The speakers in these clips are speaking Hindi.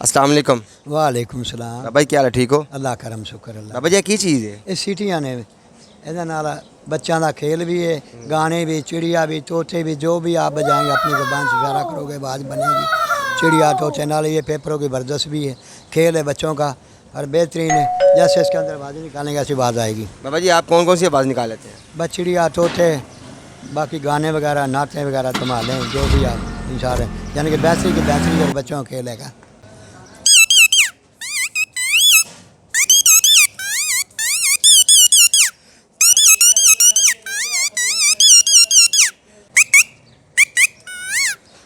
अस्सलाम वालेकुम। वालेकुम सलाम। बाबा जी क्या हाल है, ठीक हो? अल्लाह करम शुक्र अल्लाह। बाबा जी की चीज़ है? ਇਹ ਸੀਟੀਆਂ ਨੇ ਇਹਦੇ ਨਾਲ बच्चों का खेल भी है, गाने भी, चिड़िया भी, तोते भी, जो भी आप बजाएंगे अपनी ज़बान से इशारा करोगे आवाज़ बनेगी। चिड़िया तोते नाल ये पेपरों की वर्जश भी है, खेल है बच्चों का और बेहतरीन है। जैसे इसके अंदर आवाज़ निकालेंगे ऐसी आवाज़ आएगी। बाबा जी आप कौन कौन सी आवाज़ निकाल लेते हैं? बस चिड़िया तोते बाकी गाने वगैरह नाते वगैरह धमालें जो भी आप इशारे यानी कि बैसरी की बैसरी और बच्चों का खेल है।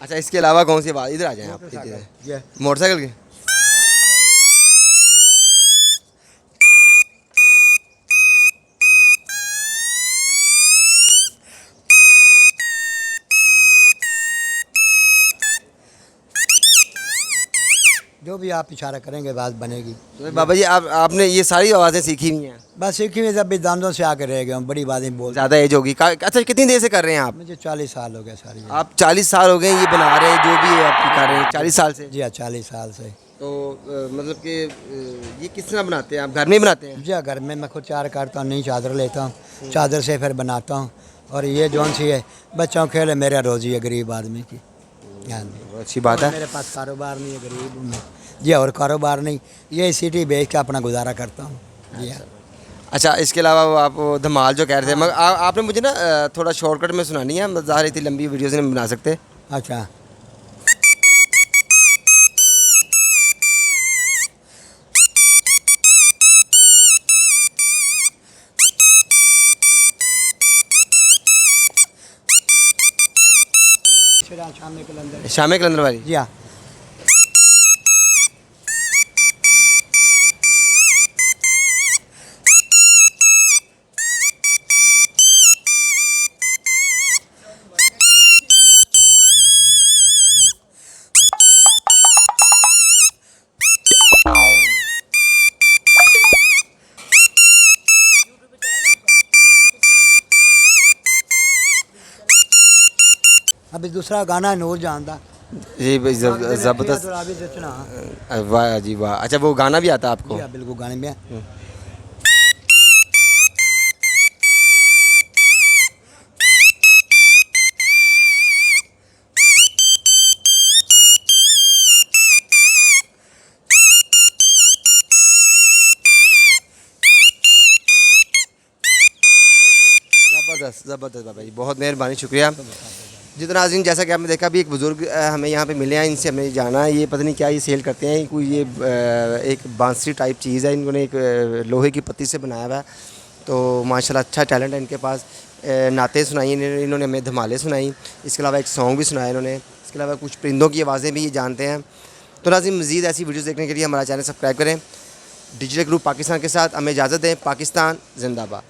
अच्छा इसके अलावा कौन सी आवाज़? इधर आ जाएं आप। इधर मोटरसाइकिल की। जो भी आप इशारा करेंगे आवाज़ बनेगी। तो बाबा जी आपने ये सारी आवाज़ें सीखी हुई हैं? बस सीखी हुई अभी दांतों से आकर रह गए हम, बड़ी बातें बोल। ज़्यादा एज होगी अच्छा कितनी देर से कर रहे हैं आप? मुझे 40 साल हो गए सारी। आप 40 साल हो गए ये बना रहे हैं, जो भी है आप कर रहे हैं 40 साल से? जी हाँ 40 साल से। तो मतलब कि ये किस तरह बनाते हैं आप? घर में ही बनाते हैं? जी हाँ घर में मैं खुद तैयार करता हूँ, नई चादर लेता हूँ, चादर से फिर बनाता हूँ। और ये जौन सी है बच्चों को खेल है, मेरा रोज़ी है गरीब आदमी की। हाँ जी अच्छी बात है। मेरे पास कारोबार नहीं है, गरीब हूँ मैं। जी और कारोबार नहीं, ये सिटी बेच के अपना गुजारा करता हूँ। जी हाँ। अच्छा इसके अलावा वो आप धमाल जो कह रहे थे मगर आपने मुझे ना थोड़ा शॉर्टकट में सुनानी है, ज़ाहिर इतनी लंबी वीडियोज़ नहीं बना सकते। अच्छा शाम कलंदर। शाम कलंदर वाली। जी हाँ अभी दूसरा गाना है नूर जान दा। जी ज़बरदस्त। वाह जी वाह। अच्छा वो गाना भी आता है आपको? जी हाँ बिल्कुल गाने में। ज़बरदस्त ज़बरदस्त बाबा जी, बहुत मेहरबानी, शुक्रिया। जितना नाज़रीन जैसा कि आपने देखा भी एक बुज़ुर्ग हमें यहाँ पे मिले हैं, इनसे हमें जाना है। ये पता नहीं क्या ये सेल करते हैं, कोई ये एक बांसुरी टाइप चीज़ है, इन्होंने एक लोहे की पत्ती से बनाया हुआ है। तो माशाल्लाह अच्छा टैलेंट है इनके पास। नाते सुनाई इन्होंने हमें, धमाले सुनाई, इसके अलावा एक सॉन्ग भी सुनाया इन्होंने, इसके अलावा कुछ परिंदों की आवाज़ें भी ये जानते हैं। तो नाज़रीन मज़ीद ऐसी वीडियोज़ देखने के लिए हमारा चैनल सब्सक्राइब करें। डिजिटल ग्रुप पाकिस्तान के साथ हमें इजाज़त दें। पाकिस्तान जिंदाबाद।